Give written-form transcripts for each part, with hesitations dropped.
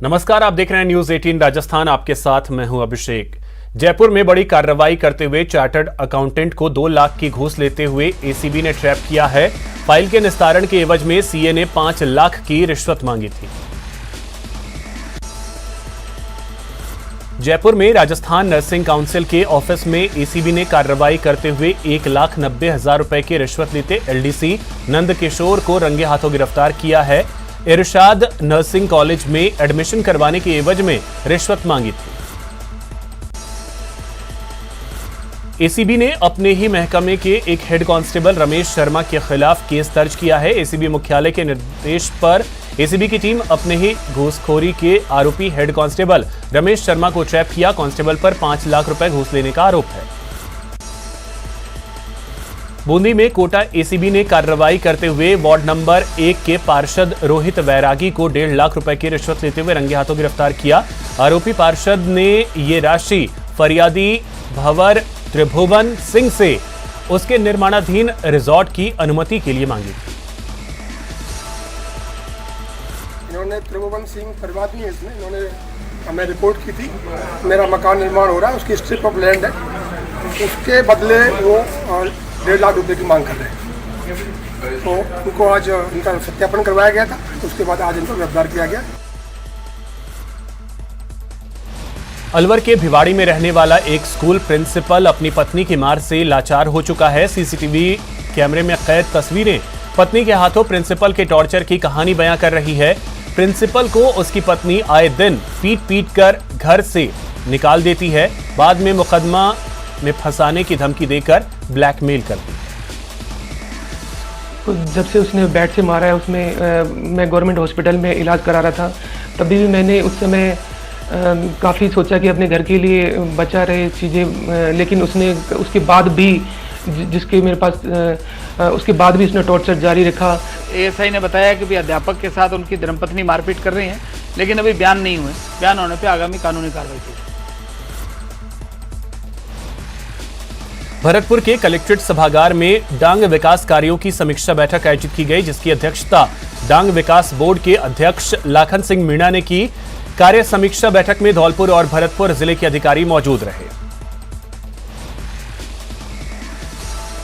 नमस्कार, आप देख रहे हैं न्यूज 18 राजस्थान। आपके साथ मैं हूं अभिषेक। जयपुर में बड़ी कार्रवाई करते हुए चार्टर्ड अकाउंटेंट को 2 लाख की घूस लेते हुए एसीबी ने ट्रैप किया है। फाइल के निस्तारण के एवज में सीए ने 5 लाख की रिश्वत मांगी थी। जयपुर में राजस्थान नर्सिंग काउंसिल के ऑफिस में एसीबी ने कार्रवाई करते हुए 1,90,000 रुपए की रिश्वत लेते एलडीसी नंद किशोर को रंगे हाथों गिरफ्तार किया है। इरशाद नर्सिंग कॉलेज में एडमिशन करवाने के एवज में रिश्वत मांगी थी। एसीबी ने अपने ही महकमे के एक हेड कांस्टेबल रमेश शर्मा के खिलाफ केस दर्ज किया है। एसीबी मुख्यालय के निर्देश पर एसीबी की टीम अपने ही घूसखोरी के आरोपी हेड कांस्टेबल रमेश शर्मा को ट्रैप किया। कांस्टेबल पर 5 लाख रुपए घूस लेने का आरोप है। बूंदी में कोटा एसीबी ने कार्रवाई करते हुए वार्ड नंबर 1 के पार्षद रोहित वैरागी को 1.5 लाख रुपए की रिश्वत लेते हुए रंगे हाथों गिरफ्तार किया। आरोपी पार्षद ने ये राशि फरियादी भंवर त्रिभुवन सिंह से उसके निर्माणाधीन रिजॉर्ट की अनुमति के लिए मांगी थी। इन्होंने त्रिभुवन सिंह फरियादी है, इसमें इन्होंने हमें रिपोर्ट की थी, मेरा मकान निर्माण हो रहा है, उसकी स्ट्रिप ऑफ लैंड है, उसके बदले वो 1.5 लाख रुपए की मांग कर रहे हैं। तो उनको आज इनका सत्यापन करवाया गया था, उसके बाद आज इनको गिरफ्तार किया गया। अलवर के भिवाड़ी में रहने वाला एक स्कूल प्रिंसिपल अपनी पत्नी की मार से लाचार हो चुका है। सीसीटीवी कैमरे में कैद तस्वीरें पत्नी के हाथों प्रिंसिपल के टॉर्चर की कहानी बयां कर रही है। प्रिंसिपल को उसकी पत्नी आए दिन पीट कर घर से निकाल देती है, बाद में मुकदमा में फंसाने की धमकी देकर ब्लैकमेल करती है। जब से उसने बैट से मारा है, उसमें मैं गवर्नमेंट हॉस्पिटल में इलाज करा रहा था, तभी भी मैंने उस समय काफ़ी सोचा कि अपने घर के लिए बचा रहे चीज़ें, लेकिन उसने उसके बाद भी जिसके मेरे पास उसके बाद भी उसने टॉर्चर जारी रखा। एएसआई ने बताया कि भी अध्यापक के साथ उनकी धर्मपत्नी मारपीट कर रही हैं, लेकिन अभी बयान नहीं हुए। बयान होने पर आगामी कानूनी कार्रवाई की। भरतपुर के कलेक्ट्रेट सभागार में डांग विकास कार्यों की समीक्षा बैठक आयोजित की गई, जिसकी अध्यक्षता डांग विकास बोर्ड के अध्यक्ष लाखन सिंह मीणा ने की। कार्य समीक्षा बैठक में धौलपुर और भरतपुर जिले के अधिकारी मौजूद रहे।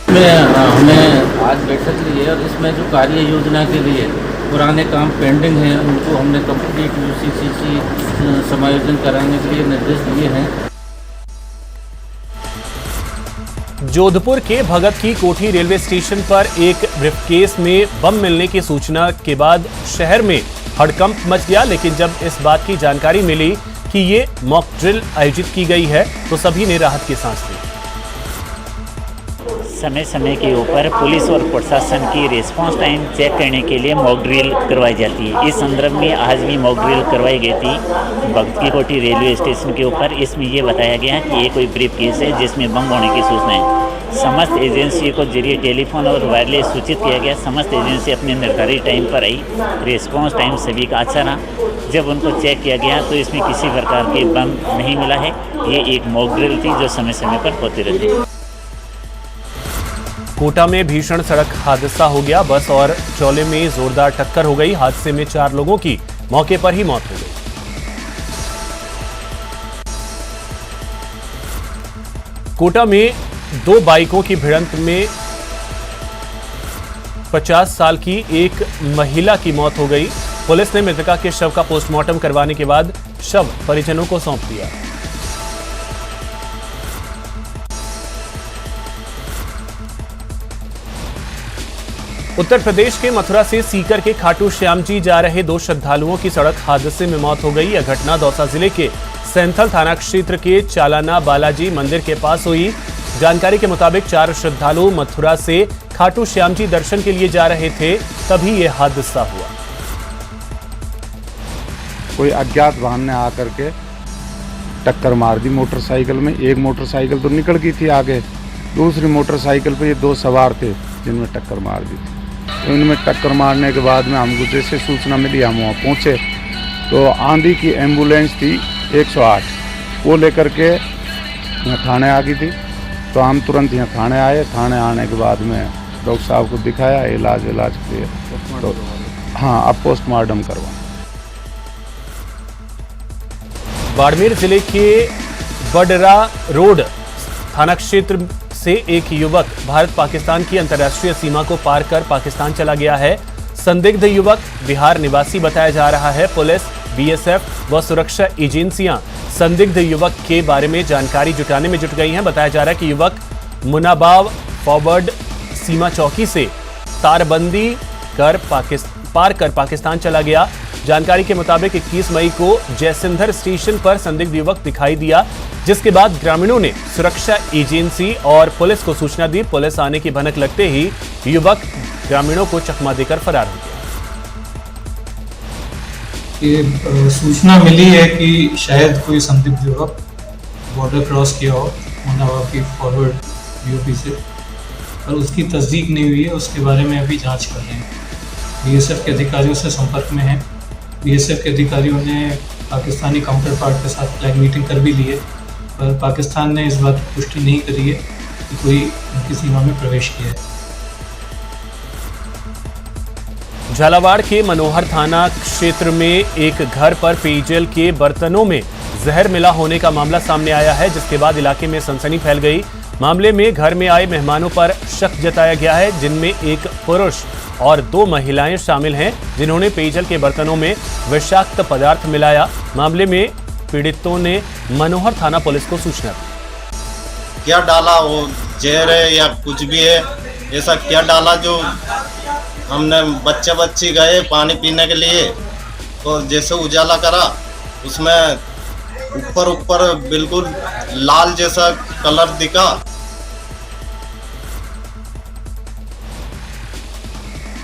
हमें आज बैठक ली है और इसमें जो कार्य योजना के लिए पुराने काम पेंडिंग हैं उनको हमने कंप्लीट यूसीसी समायोजन कराने के लिए निर्देश दिए हैं। जोधपुर के भगत की कोठी रेलवे स्टेशन पर एक ब्रीफकेस में बम मिलने की सूचना के बाद शहर में हड़कंप मच गया, लेकिन जब इस बात की जानकारी मिली कि ये मॉक ड्रिल आयोजित की गई है तो सभी ने राहत की सांस ली। समय समय के ऊपर पुलिस और प्रशासन की रिस्पांस टाइम चेक करने के लिए मॉक ड्रिल करवाई जाती है। इस संदर्भ में आज भी मॉक ड्रिल करवाई गई थी भगत की कोठी रेलवे स्टेशन के ऊपर। इसमें ये बताया गया कि ये कोई ब्रीफ केस है जिसमें बम होने की सूचना है। समस्त एजेंसी को जरिए टेलीफोन और वायरलेस सूचित किया गया। समस्त एजेंसी अपने निर्धारित टाइम पर आई। रिस्पांस टाइम सभी का अच्छा रहा। जब उनको चेक किया गया तो इसमें किसी प्रकार के बम नहीं मिला है। ये एक मॉक ड्रिल थी जो समय समय पर होती रहती है। कोटा में भीषण सड़क हादसा हो गया। बस और ट्रॉले में जोरदार टक्कर हो गई। हादसे में 4 लोगों की मौके पर ही मौत हो गई। कोटा में 2 बाइकों की भिड़ंत में 50 साल की एक महिला की मौत हो गई। पुलिस ने मृतका के शव का पोस्टमार्टम करवाने के बाद शव परिजनों को सौंप दिया। उत्तर प्रदेश के मथुरा से सीकर के खाटू श्याम जी जा रहे 2 श्रद्धालुओं की सड़क हादसे में मौत हो गई। यह घटना दौसा जिले के सैंथल थाना क्षेत्र के चालाना बालाजी मंदिर के पास हुई। जानकारी के मुताबिक 4 श्रद्धालु मथुरा से खाटू श्याम जी दर्शन के लिए जा रहे थे, तभी यह हादसा हुआ। कोई अज्ञात वाहन ने आकर के टक्कर मार दी मोटरसाइकिल में। एक मोटरसाइकिल तो निकल गई थी आगे, दूसरी मोटरसाइकिल पे ये 2 सवार थे जिनमें टक्कर मार दी थी। तो इनमें टक्कर मारने के बाद में हमको जैसे सूचना मिली हम वहाँ पहुँचे तो आंधी की एम्बुलेंस थी 108, वो लेकर के यहाँ थाने आ गई थी। तो हम तुरंत यहाँ थाने आए। थाने आने के बाद में डॉक्टर साहब को दिखाया, इलाज किया। तो हाँ, अब पोस्टमार्टम करवाना। बाड़मेर जिले के बडरा रोड थाना क्षेत्र से एक युवक भारत पाकिस्तान की अंतर्राष्ट्रीय सीमा को पार कर पाकिस्तान चला गया है। संदिग्ध युवक बिहार निवासी बताया जा रहा है। पुलिस, बीएसएफ व सुरक्षा एजेंसियां संदिग्ध युवक के बारे में जानकारी जुटाने में जुट गई हैं। बताया जा रहा है कि युवक मुनाबाव फॉरवर्ड सीमा चौकी से तारबंदी पार कर पाकिस्तान चला गया। जानकारी के मुताबिक 21 मई को जयसिंधर स्टेशन पर संदिग्ध युवक दिखाई दिया, जिसके बाद ग्रामीणों ने सुरक्षा एजेंसी और पुलिस को सूचना दी। पुलिस आने की भनक लगते ही युवक ग्रामीणों को चकमा देकर फरार हो गया। ये सूचना मिली है कि शायद कोई संदिग्ध युवक बॉर्डर क्रॉस किया हो मुनाबाव की फॉरवर्ड यूपी से, और उसकी तस्दीक नहीं हुई है। उसके बारे में अभी जांच कर रहे हैं। बीएसएफ के अधिकारियों से संपर्क में हैं। बीएसएफ के अधिकारियों ने पाकिस्तानी काउंटर पार्ट के साथ फ्लैग मीटिंग कर भी ली है, पर पाकिस्तान ने इस बात की पुष्टि नहीं करी है कि कोई उनकी सीमा में प्रवेश किया है। झालावाड़ के मनोहर थाना क्षेत्र में एक घर पर पेयजल के बर्तनों में जहर मिला होने का मामला सामने आया है, जिसके बाद इलाके में सनसनी फैल गई। मामले में घर में आए मेहमानों पर शक जताया गया है, जिनमें एक पुरुष और 2 महिलाएं शामिल हैं, जिन्होंने पेयजल के बर्तनों में विषाक्त पदार्थ मिलाया। मामले में पीड़ितों ने मनोहर थाना पुलिस को सूचना दी। क्या डाला, वो जहर है या कुछ भी है, ऐसा क्या डाला जो हमने बच्चे गए पानी पीने के लिए, तो जैसे उजाला करा उसमें ऊपर बिल्कुल लाल जैसा कलर दिखा।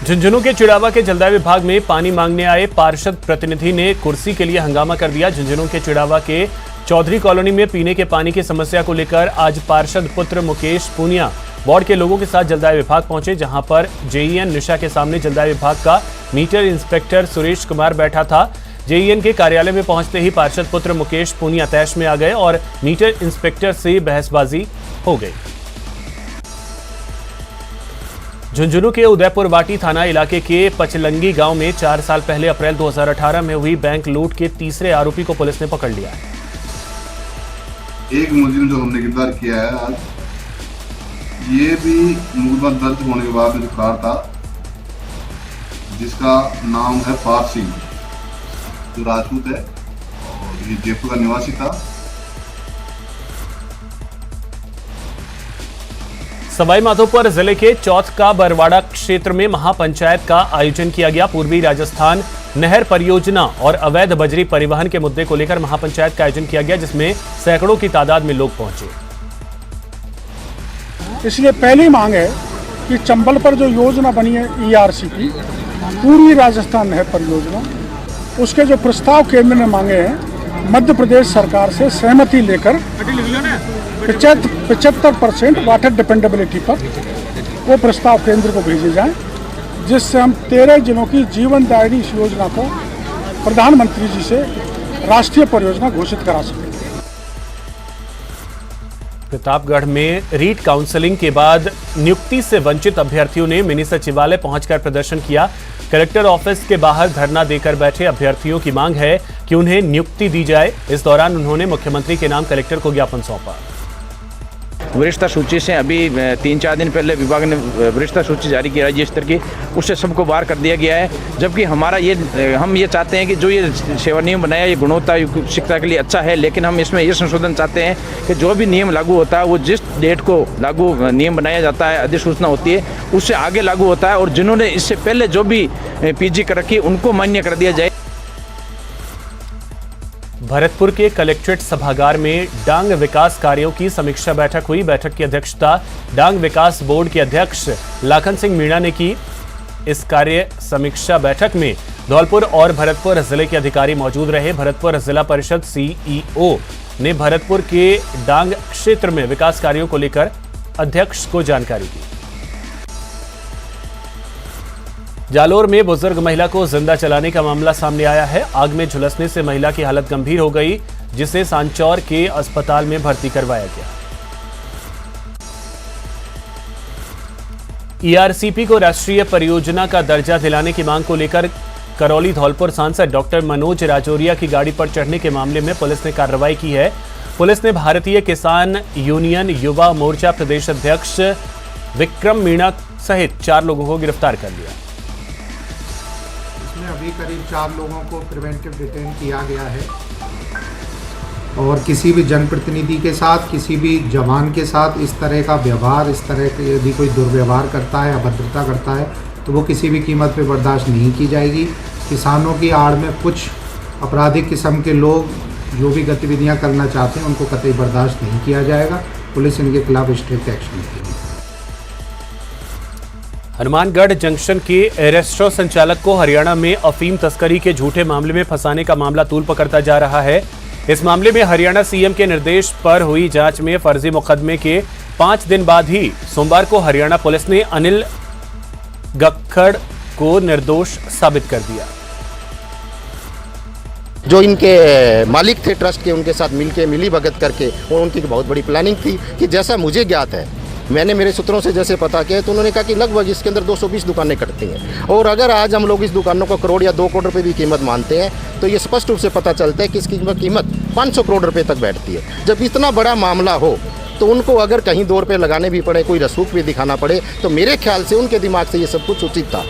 झुंझुनू के चिड़ावा के जलदाय विभाग में पानी मांगने आए पार्षद प्रतिनिधि ने कुर्सी के लिए हंगामा कर दिया। झुंझुनू के चिड़ावा के चौधरी कॉलोनी में पीने के पानी की समस्या को लेकर आज पार्षद पुत्र मुकेश पूनिया वार्ड के लोगों के साथ जलदाय विभाग पहुंचे, जहां पर जेईएन निशा के सामने जलदाय विभाग का मीटर इंस्पेक्टर सुरेश कुमार बैठा था। जेईएन के कार्यालय में पहुंचते ही पार्षद पुत्र मुकेश पूनिया तैश में आ गए और मीटर इंस्पेक्टर से बहसबाजी हो गई। झुंझुनू के उदयपुर वाटी थाना इलाके के पचलंगी गांव में 4 साल पहले अप्रैल 2018 में हुई बैंक लूट के तीसरे आरोपी को पुलिस ने पकड़ लिया है। एक मुलजिम जो हमने गिरफ्तार किया है आज, ये भी मुकदमा दर्ज होने के बाद में फरार था, जिसका नाम है पार सिंह, जो राजपूत है और ये जयपुर का निवासी था। सवाई माधोपुर जिले के चौथ का बरवाड़ा क्षेत्र में महापंचायत का आयोजन किया गया। पूर्वी राजस्थान नहर परियोजना और अवैध बजरी परिवहन के मुद्दे को लेकर महापंचायत का आयोजन किया गया, जिसमें सैकड़ों की तादाद में लोग पहुंचे। इसलिए पहली मांग है कि चंबल पर जो योजना बनी है ईआरसी की, पूर्वी राजस्थान नहर परियोजना, उसके जो प्रस्ताव केंद्र ने मांगे हैं, मध्य प्रदेश सरकार से सहमति लेकर 75% वाटर डिपेंडेबिलिटी पर वो प्रस्ताव केंद्र को भेजे जाएं, जिससे हम 13 जिलों की जीवनदायिनी इस योजना को प्रधानमंत्री जी से राष्ट्रीय परियोजना घोषित करा सकें। प्रतापगढ़ में रीट काउंसलिंग के बाद नियुक्ति से वंचित अभ्यर्थियों ने मिनी सचिवालय पहुंचकर प्रदर्शन किया। कलेक्टर ऑफिस के बाहर धरना देकर बैठे अभ्यर्थियों की मांग है कि उन्हें नियुक्ति दी जाए। इस दौरान उन्होंने मुख्यमंत्री के नाम कलेक्टर को ज्ञापन सौंपा। वरिष्ठता सूची से अभी 3-4 दिन पहले विभाग ने वरिष्ठता सूची जारी की राज्य स्तर की, उससे सबको बाहर कर दिया गया है। जबकि हमारा हम ये चाहते हैं कि जो ये सेवा नियम बनाया ये गुणवत्ता शिक्षा के लिए अच्छा है, लेकिन हम इसमें ये संशोधन चाहते हैं कि जो भी नियम लागू होता है वो जिस डेट को लागू नियम बनाया जाता है, अधिसूचना होती है, उससे आगे लागू होता है, और जिन्होंने इससे पहले जो भी पीजी कर रखी उनको मान्य कर दिया जाए। भरतपुर के कलेक्ट्रेट सभागार में डांग विकास कार्यों की समीक्षा बैठक हुई। बैठक की अध्यक्षता डांग विकास बोर्ड के अध्यक्ष लाखन सिंह मीणा ने की। इस कार्य समीक्षा बैठक में धौलपुर और भरतपुर जिले के अधिकारी मौजूद रहे। भरतपुर जिला परिषद सीईओ ने भरतपुर के डांग क्षेत्र में विकास कार्यों को लेकर अध्यक्ष को जानकारी दी। जालोर में बुजुर्ग महिला को जिंदा जलाने का मामला सामने आया है। आग में झुलसने से महिला की हालत गंभीर हो गई, जिसे सांचौर के अस्पताल में भर्ती करवाया गया। ईआरसीपी को राष्ट्रीय परियोजना का दर्जा दिलाने की मांग को लेकर करौली धौलपुर सांसद डॉक्टर मनोज राजौरिया की गाड़ी पर चढ़ने के मामले में पुलिस ने कार्रवाई की है। पुलिस ने भारतीय किसान यूनियन युवा मोर्चा प्रदेश अध्यक्ष विक्रम मीणा सहित 4 लोगों को गिरफ्तार कर लिया। इसमें अभी करीब 4 लोगों को प्रिवेंटिव डिटेन किया गया है और किसी भी जनप्रतिनिधि के साथ, किसी भी जवान के साथ इस तरह का व्यवहार, इस तरह के यदि कोई दुर्व्यवहार करता है, अभद्रता करता है तो वो किसी भी कीमत पे बर्दाश्त नहीं की जाएगी। किसानों की आड़ में कुछ आपराधिक किस्म के लोग जो भी गतिविधियां करना चाहते हैं उनको कतई बर्दाश्त नहीं किया जाएगा। पुलिस इनके खिलाफ स्ट्रिक्ट एक्शन लेगी। हनुमानगढ़ जंक्शन के रेस्टोरेंट संचालक को हरियाणा में अफीम तस्करी के झूठे मामले में फंसाने का मामला तूल पकड़ता जा रहा है। इस मामले में हरियाणा सीएम के निर्देश पर हुई जांच में फर्जी मुकदमे के 5 दिन बाद ही सोमवार को हरियाणा पुलिस ने अनिल गक्खड़ को निर्दोष साबित कर दिया। जो इनके मालिक थे ट्रस्ट के, उनके साथ मिली भगत करके, और उनकी बहुत बड़ी प्लानिंग थी कि जैसा मुझे ज्ञात है, मैंने मेरे सूत्रों से जैसे पता किया तो उन्होंने कहा कि लगभग इसके अंदर 220 दुकानें कटती हैं और अगर आज हम लोग इस दुकानों को करोड़ या 2 करोड़ रुपए भी कीमत मानते हैं तो ये स्पष्ट रूप से पता चलता है कि इसकी कीमत 500 करोड़ रुपए तक बैठती है। जब इतना बड़ा मामला हो तो उनको अगर कहीं 2 रुपये लगाने भी पड़े, कोई रसूख भी दिखाना पड़े, तो मेरे ख्याल से उनके दिमाग से ये सब कुछ उचित था।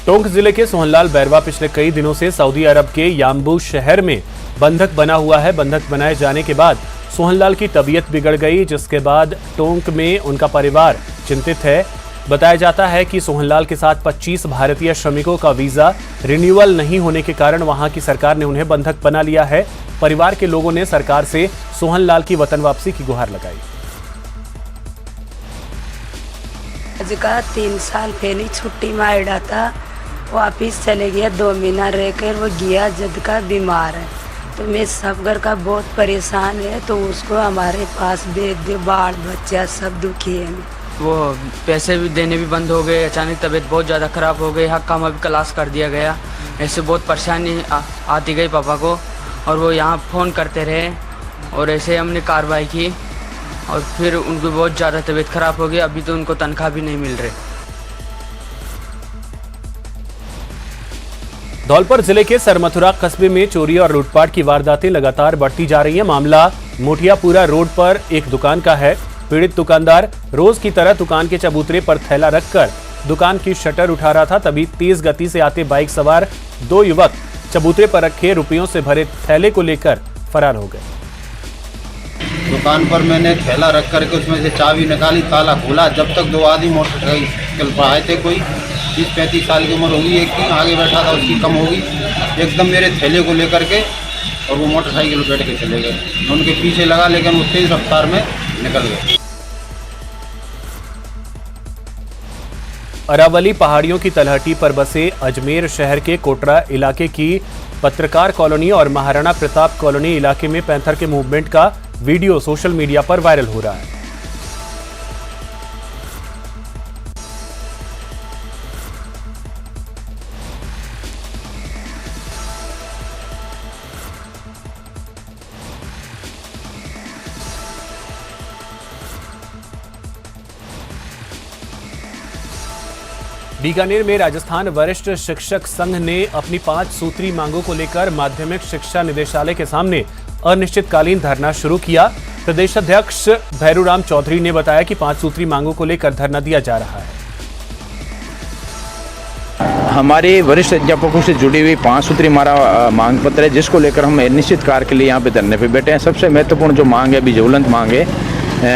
टोंक जिले के सोहनलाल बैरवा पिछले कई दिनों से सऊदी अरब के याम्बू शहर में बंधक बना हुआ है। बंधक बनाए जाने के बाद सोहनलाल की तबीयत बिगड़ गई, जिसके बाद टोंक में उनका परिवार चिंतित है। बताया जाता है कि सोहनलाल के साथ 25 भारतीय श्रमिकों का वीजा रिन्यूअल नहीं होने के कारण वहां की सरकार ने उन्हें बंधक बना लिया है। परिवार के लोगों ने सरकार से सोहनलाल की वतन वापसी की गुहार लगाई। आज का 3 साल पहले छुट्टी में आया था, वापिस चले गया, 2 महीना रहकर वो गया। जद का बीमार है तो मैं सब घर का बहुत परेशान है, तो उसको हमारे पास भेज दे। बाल बच्चा सब दुखी है। वो पैसे भी देने भी बंद हो गए, अचानक तबीयत बहुत ज़्यादा ख़राब हो गई, हक काम भी क्लास कर दिया गया। ऐसे बहुत परेशानी आती गई पापा को, और वो यहाँ फ़ोन करते रहे और ऐसे हमने कार्रवाई की और फिर उनको बहुत ज़्यादा तबीयत ख़राब हो गई। अभी तो उनको तनख्वाह भी नहीं मिल रही। धौलपुर जिले के सरमथुरा कस्बे में चोरी और लूटपाट की वारदातें लगातार बढ़ती जा रही हैं। मामला मोटियापुरा रोड पर एक दुकान का है। पीड़ित दुकानदार रोज की तरह दुकान के चबूतरे पर थैला रखकर दुकान की शटर उठा रहा था, तभी तेज गति से आते बाइक सवार 2 युवक चबूतरे पर रखे रुपयों से भरे थैले को लेकर फरार हो गए। दुकान पर मैंने थैला रख करके उसमें से चाबी निकाली, ताला खोला। जब तक 2 आदमी मोटरसाइकिल पर आए थे, कोई 30-35 साल की उम्र होगी, एक की आगे बैठा था उसकी कम होगी, एकदम मेरे थैले को लेकर के और वो मोटरसाइकिल पर बैठ के चले गए। उनके पीछे लगा, लेकिन वो तेज रफ्तार में निकल गए। अरावली पहाड़ियों की तलहटी पर बसे अजमेर शहर के कोटरा इलाके की पत्रकार कॉलोनी और महाराणा प्रताप कॉलोनी इलाके में पैंथर के मूवमेंट का वीडियो सोशल मीडिया पर वायरल हो रहा है। बीकानेर में राजस्थान वरिष्ठ शिक्षक संघ ने अपनी 5 सूत्री मांगों को लेकर माध्यमिक शिक्षा निदेशालय के सामने अनिश्चितकालीन धरना शुरू किया। प्रदेश अध्यक्ष भैरूराम चौधरी ने बताया कि 5 सूत्री मांगों को लेकर धरना दिया जा रहा है। हमारे वरिष्ठ अध्यापकों से जुड़ी हुई 5 सूत्री हमारा मांग पत्र है, जिसको लेकर हम निश्चित कार्य के लिए यहाँ पे धरने पे बैठे हैं। सबसे महत्वपूर्ण जो मांग है, अभी ज्वलंत मांग है,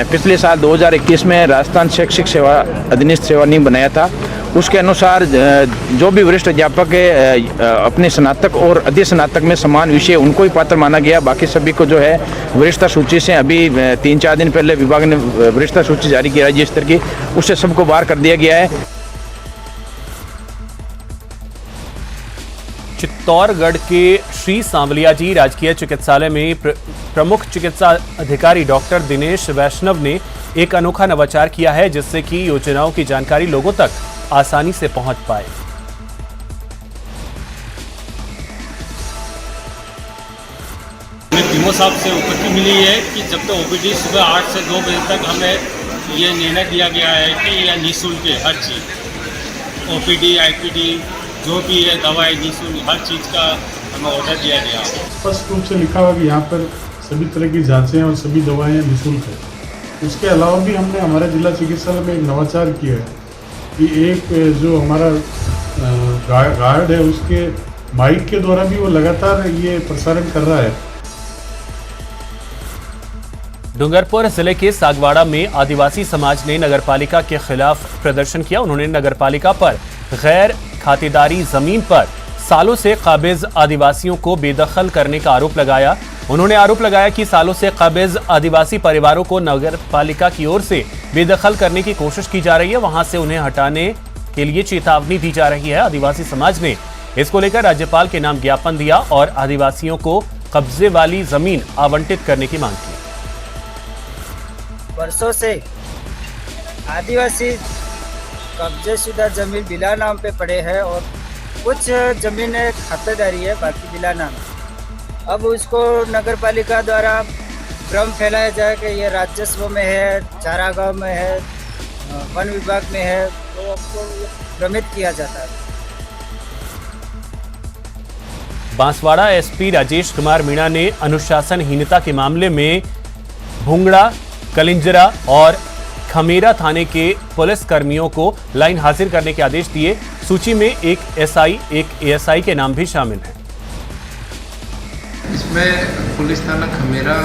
पिछले साल 2021 में राजस्थान शैक्षिक सेवा अधिनियम सेवा नियम बनाया था। उसके अनुसार जो भी वरिष्ठ अध्यापक है अपने स्नातक और अधिक स्नातक में समान विषय उनको ही पात्र माना गया। बाकी सभी को जो है वरिष्ठता सूची से अभी 3-4 दिन पहले विभाग ने वरिष्ठता सूची जारी की राज्य स्तर की, उससे सबको बाहर कर दिया गया है। चित्तौड़गढ़ के श्री सांवलिया जी राजकीय चिकित्सालय में प्रमुख चिकित्सा अधिकारी डॉक्टर दिनेश वैष्णव ने एक अनोखा नवाचार किया है, जिससे कि योजनाओं की जानकारी लोगों तक आसानी से पहुंच पाए। हमें पीओ साहब से उपस्थिति मिली है कि जब तक ओपीडी सुबह 8 से 2 बजे तक हमें ये निर्णय दिया गया है कि यह निःशुल्क है हर चीज़। OPD, IPD जो भी है दवाई निःशुल्क हर चीज़ का हमें ऑर्डर दिया गया। स्पष्ट रूप से लिखा हुआ कि यहाँ पर सभी तरह की जांचें और सभी दवाएं निःशुल्क है। इसके अलावा भी हमने हमारे जिला चिकित्सालय में एक नवाचार किया है कि एक जो हमारा गार्ड है उसके माइक के द्वारा भी वो लगातार ये प्रसारण कर रहा है। डूंगरपुर जिले के सागवाड़ा में आदिवासी समाज ने नगरपालिका के खिलाफ प्रदर्शन किया। उन्होंने नगरपालिका पर गैर खातेदारी जमीन पर सालों से काबिज आदिवासियों को बेदखल करने का आरोप लगाया। उन्होंने आरोप लगाया कि सालों से काबिज आदिवासी परिवारों को नगरपालिका की ओर से बेदखल करने की कोशिश की जा रही है, वहां से उन्हें हटाने के लिए चेतावनी दी जा रही है। आदिवासी समाज ने इसको लेकर राज्यपाल के नाम ज्ञापन दिया और आदिवासियों को कब्जे वाली जमीन आवंटित करने की मांग की। वर्षों से आदिवासी कब्जेशुदा जमीन बिला नाम पे पड़े हैं और कुछ जमीनें खातेदारी है, बाकी बिला नाम। अब उसको नगर पालिका द्वारा भ्रम फैलाया जाए कि ये राजस्व में है, चारागांव में है, वन विभाग में है, तो आपको भ्रमित किया जाता है। बांसवाड़ा एसपी राजेश कुमार मीणा ने अनुशासनहीनता के मामले में भुंगड़ा, कलिंजरा और खमेरा थाने के पुलिस कर्मियों को लाइन हाजिर करने के आदेश दिए। सूची में एक एसआई, एक एएसआई के नाम भी शामिल हैं। इसमें पुलिस थाना खमेरा,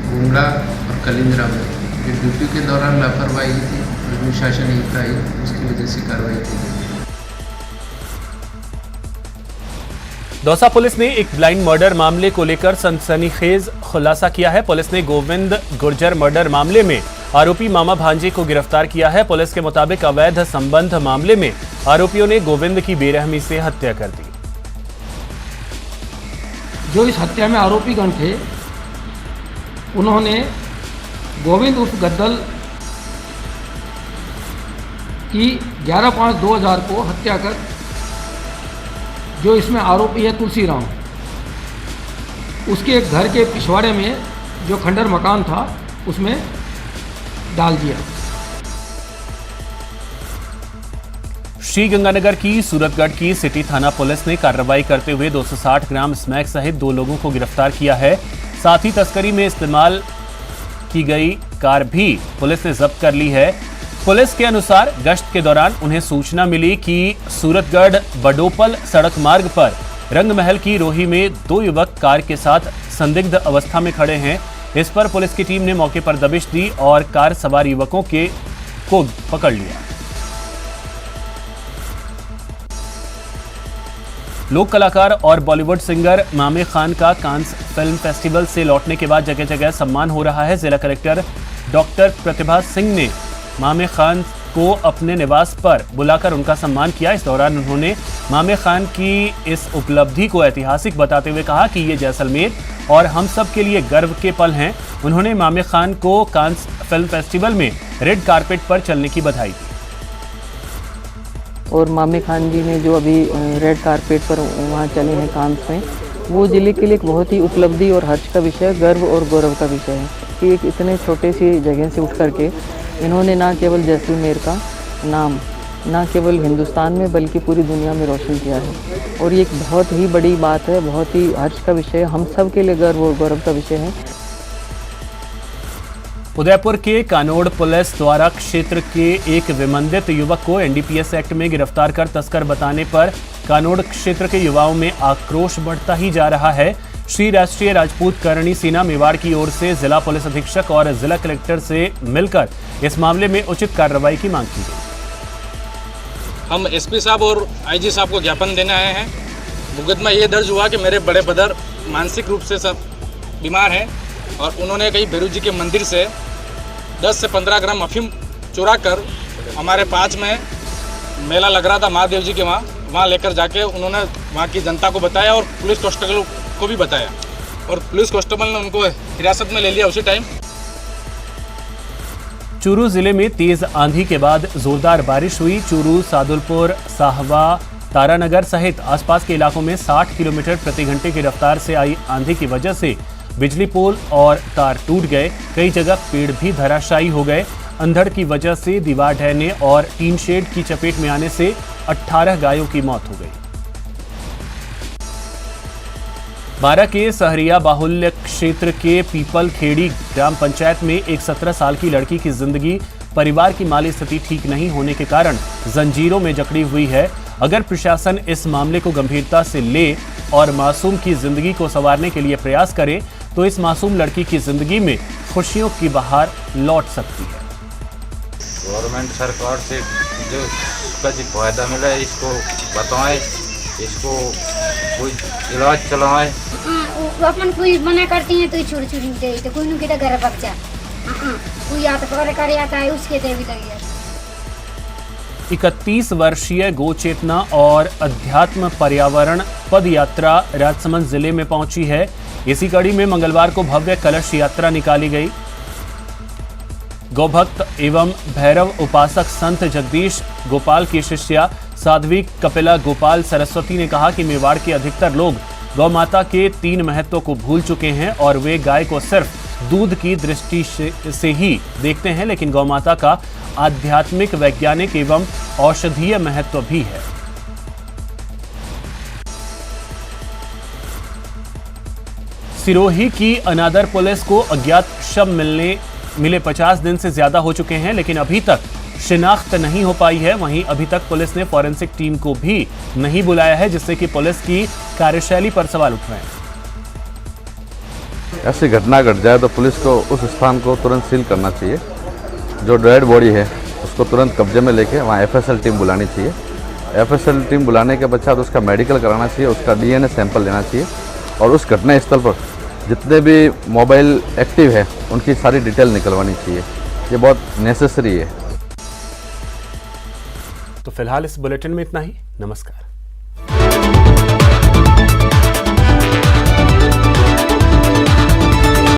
भुंगड़ा और कलिंजरा में ड्यूटी के दौरान लापरवाही थी, अनुशासनहीनता आई, उसकी वजह से कार्रवाई की गई। दौसा पुलिस ने एक ब्लाइंड मर्डर मामले को लेकर सनसनीखेज खुलासा किया है। पुलिस ने गोविंद गुर्जर मर्डर मामले में आरोपी मामा भांजे को गिरफ्तार किया है। पुलिस के मुताबिक अवैध संबंध मामले में आरोपियों ने गोविंद की बेरहमी से हत्या कर दी। जो इस हत्या में आरोपीगण थे, उन्होंने गोविंद उर्फ गद्दल की 11/5/2000 को हत्या कर, जो इसमें आरोपी है तुलसीराम, उसके एक घर के पिछवाड़े में जो खंडर मकान था उसमें डाल दिया। श्रीगंगानगर की सूरतगढ़ की सिटी थाना पुलिस ने कार्रवाई करते हुए 260 ग्राम स्मैक सहित 2 लोगों को गिरफ्तार किया है। साथ ही तस्करी में इस्तेमाल की गई कार भी पुलिस ने जब्त कर ली है। पुलिस के अनुसार गश्त के दौरान उन्हें सूचना मिली कि सूरतगढ़ बडोपल सड़क मार्ग पर रंगमहल की रोही में 2 युवक कार के साथ संदिग्ध अवस्था में खड़े हैं। इस पर पुलिस की टीम ने मौके पर दबिश दी और कार सवार युवकों को पकड़ लिया। लोक कलाकार और बॉलीवुड सिंगर मामे खान का कांस फिल्म फेस्टिवल से लौटने के बाद जगह जगह सम्मान हो रहा है। जिला कलेक्टर डॉक्टर प्रतिभा सिंह ने मामे खान को अपने निवास पर बुलाकर उनका सम्मान किया। इस दौरान उन्होंने मामे खान की इस उपलब्धि को ऐतिहासिक बताते हुए कहा कि ये जैसलमेर और हम सब के लिए गर्व के पल हैं। उन्होंने मामे खान को कांस फिल्म फेस्टिवल में रेड कारपेट पर चलने की बधाई दी। और मामे खान जी ने जो अभी रेड कारपेट पर वहाँ चले हैं कांस में, वो जिले के लिए एक बहुत ही उपलब्धि और हर्ष का विषय, गर्व और गौरव का विषय है कि एक इतने छोटे सी जगह से उठ करके इन्होंने ना केवल जैसलमेर का नाम ना केवल हिंदुस्तान में बल्कि पूरी दुनिया में रोशन किया है। और ये एक बहुत ही बड़ी बात है, बहुत ही हर्ष का विषय है, हम सब के लिए गर्व और गौरव का विषय है। उदयपुर के कानोड़ पुलिस द्वारा क्षेत्र के एक विमंदित युवक को एनडीपीएस एक्ट में गिरफ्तार कर तस्कर बताने पर कानोड़ क्षेत्र के युवाओं में आक्रोश बढ़ता ही जा रहा है। श्री राष्ट्रीय राजपूत करणी सेना मेवाड़ की ओर से जिला पुलिस अधीक्षक और जिला कलेक्टर से मिलकर इस मामले में उचित कार्रवाई की मांग की गई। हम एसपी साहब और आईजी साहब को ज्ञापन देने आए हैं। मुकदमा ये दर्ज हुआ कि मेरे बड़े ब्रदर मानसिक रूप से सब बीमार हैं और उन्होंने कहीं भैरू जी के मंदिर से 10 से 15 ग्राम अफीम चुरा कर हमारे पास में मेला लग रहा था महादेव जी के वहाँ लेकर जाके उन्होंने वहाँ की जनता को बताया और पुलिस कांस्टेबल को भी बताया और पुलिस कांस्टेबल ने उनको हिरासत में ले लिया उसी टाइम। चूरू जिले में तेज आंधी के बाद जोरदार बारिश हुई। चूरू, सादुलपुर, साहवा, तारानगर सहित आसपास के इलाकों में 60 किलोमीटर प्रति घंटे की रफ्तार से आई आंधी की वजह से बिजली पोल और तार टूट गए। कई जगह पेड़ भी धराशायी हो गए। अंधड़ की वजह से दीवार ढहने और टीन शेड की चपेट में आने से 18 गायों की मौत हो गई। बारा के सहरिया बाहुल्य क्षेत्र के पीपल खेड़ी ग्राम पंचायत में एक 17 साल की लड़की की जिंदगी परिवार की माली स्थिति ठीक नहीं होने के कारण जंजीरों में जकड़ी हुई है। अगर प्रशासन इस मामले को गंभीरता से ले और मासूम की जिंदगी को संवारने के लिए प्रयास करे तो इस मासूम लड़की की जिंदगी में खुशियों की बहार लौट सकती है। गवर्नमेंट सरकार से जो इसका जो फायदा मिला है इसको बताएं, इसको कोई इलाज चलाएं। अपन कोई मना करती हैं तो छोड़ छोड़ दे तो कोई नुके घर बच्चा कोई या तो कर आता है उसके दे भी लगी। 31 वर्षीय गो चेतना और अध्यात्म पर्यावरण पद यात्रा राजसमंद जिले में पहुंची है। इसी कड़ी में मंगलवार को भव्य कलश यात्रा निकाली गई। गौभक्त एवं भैरव उपासक संत जगदीश गोपाल की शिष्या साध्वी कपिला गोपाल सरस्वती ने कहा कि मेवाड़ के अधिकतर लोग गौ माता के 3 महत्व को भूल चुके हैं और वे गाय को सिर्फ दूध की दृष्टि से ही देखते हैं, लेकिन गौ माता का आध्यात्मिक, वैज्ञानिक एवं औषधीय महत्व भी है। सिरोही की अनादर पुलिस को अज्ञात शव मिले 50 दिन से ज्यादा हो चुके हैं, लेकिन अभी तक शिनाख्त नहीं हो पाई है। वहीं अभी तक पुलिस ने फॉरेंसिक टीम को भी नहीं बुलाया है, जिससे कि पुलिस की कार्यशैली पर सवाल उठ रहे हैं। ऐसी घटना घट जाए तो पुलिस को उस स्थान को तुरंत सील करना चाहिए। जो डेड बॉडी है उसको तुरंत कब्जे में लेके वहाँ एफएसएल टीम बुलानी चाहिए। एफएसएल टीम बुलाने के पश्चात उसका मेडिकल कराना चाहिए, उसका डीएनए सैंपल लेना चाहिए और उस घटना स्थल पर जितने भी मोबाइल एक्टिव है उनकी सारी डिटेल निकलवानी चाहिए। ये बहुत नेसेसरी है। तो फिलहाल इस बुलेटिन में इतना ही। नमस्कार।